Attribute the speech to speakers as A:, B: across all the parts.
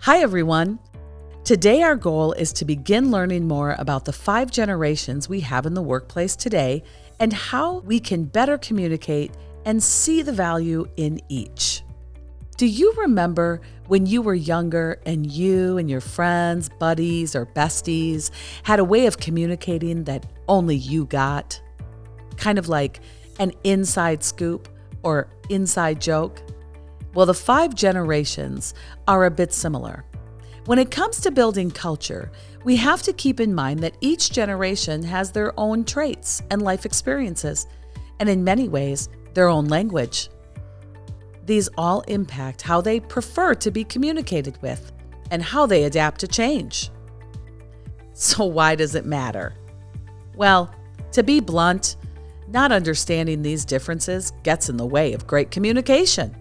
A: Hi, everyone. Today, our goal is to begin learning more about the 5 generations we have in the workplace today and how we can better communicate and see the value in each. Do you remember when you were younger and you and your friends, buddies, or besties had a way of communicating that only you got? Kind of like an inside scoop or inside joke? Well, the 5 generations are a bit similar. When it comes to building culture, we have to keep in mind that each generation has their own traits and life experiences, and in many ways, their own language. These all impact how they prefer to be communicated with and how they adapt to change. So why does it matter? Well, to be blunt, not understanding these differences gets in the way of great communication.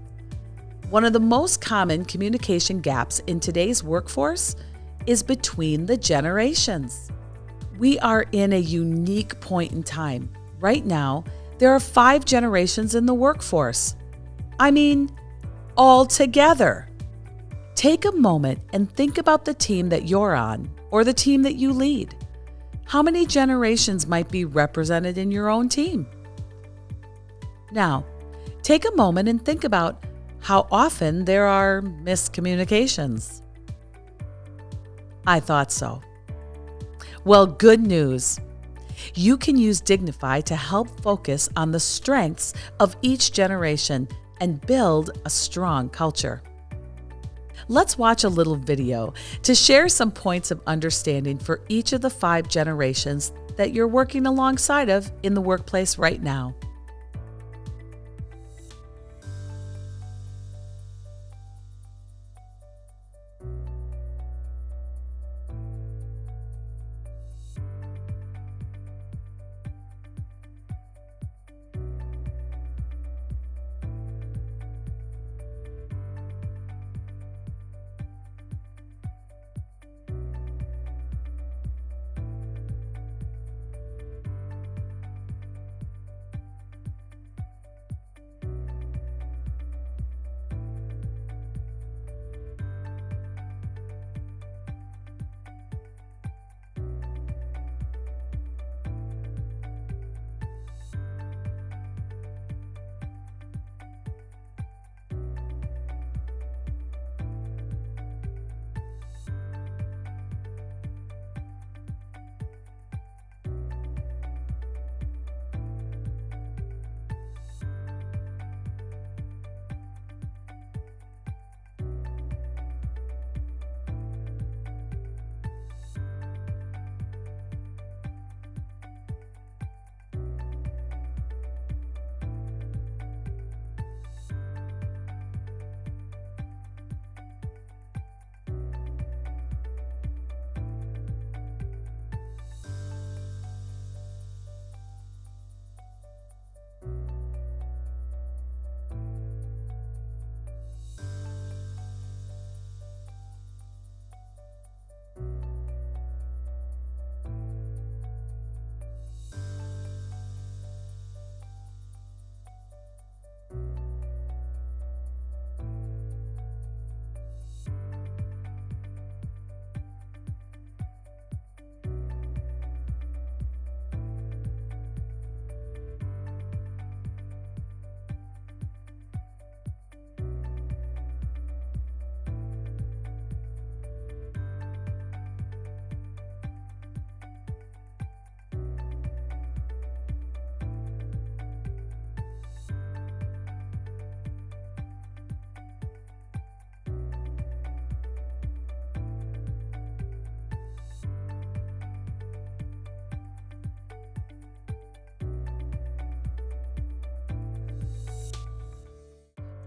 A: One of the most common communication gaps in today's workforce is between the generations. We are in a unique point in time. Right now, there are 5 generations in the workforce. I mean, all together. Take a moment and think about the team that you're on or the team that you lead. How many generations might be represented in your own team? Now, take a moment and think about how often there are miscommunications. I thought so. Well, good news. You can use Dignify to help focus on the strengths of each generation and build a strong culture. Let's watch a little video to share some points of understanding for each of the 5 generations that you're working alongside of in the workplace right now.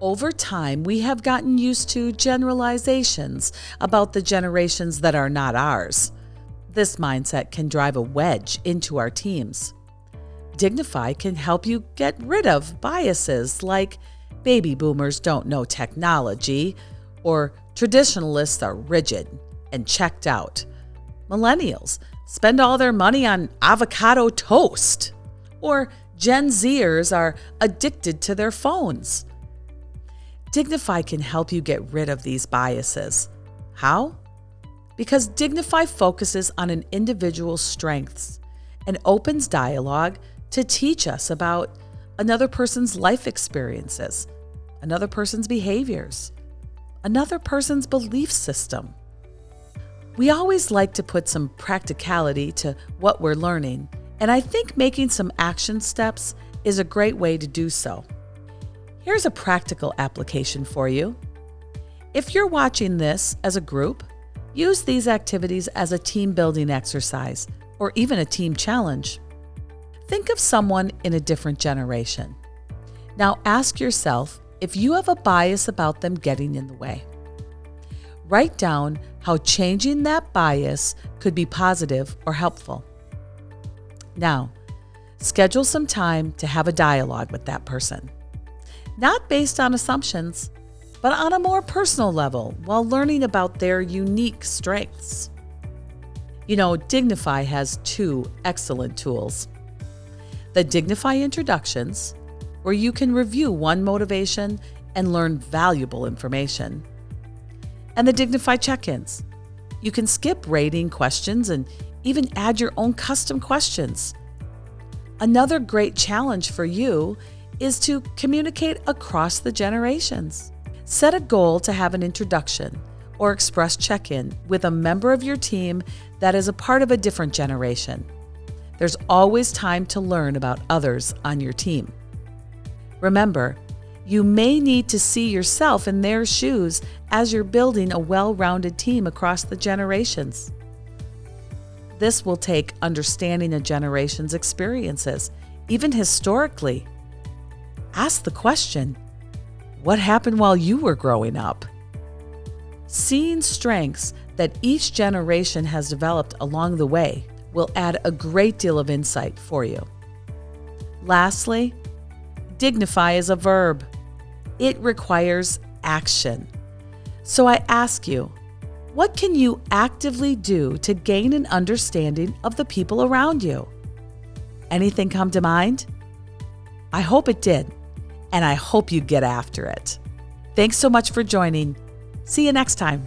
A: Over time, we have gotten used to generalizations about the generations that are not ours. This mindset can drive a wedge into our teams. Dignify can help you get rid of biases like baby boomers don't know technology, or traditionalists are rigid and checked out. Millennials spend all their money on avocado toast, or Gen Zers are addicted to their phones. Dignify can help you get rid of these biases. How? Because Dignify focuses on an individual's strengths and opens dialogue to teach us about another person's life experiences, another person's behaviors, another person's belief system. We always like to put some practicality to what we're learning, and I think making some action steps is a great way to do so. Here's a practical application for you. If you're watching this as a group, use these activities as a team building exercise or even a team challenge. Think of someone in a different generation. Now ask yourself if you have a bias about them getting in the way. Write down how changing that bias could be positive or helpful. Now, schedule some time to have a dialogue with that person. Not based on assumptions, but on a more personal level while learning about their unique strengths. You know, Dignify has 2 excellent tools. The Dignify Introductions, where you can review one motivation and learn valuable information. And the Dignify Check-ins. You can skip rating questions and even add your own custom questions. Another great challenge for you is to communicate across the generations. Set a goal to have an introduction or express check-in with a member of your team that is a part of a different generation. There's always time to learn about others on your team. Remember, you may need to see yourself in their shoes as you're building a well-rounded team across the generations. This will take understanding a generation's experiences, even historically. Ask the question, what happened while you were growing up? Seeing strengths that each generation has developed along the way will add a great deal of insight for you. Lastly, dignify is a verb. It requires action. So I ask you, what can you actively do to gain an understanding of the people around you? Anything come to mind? I hope it did, and I hope you get after it. Thanks so much for joining. See you next time.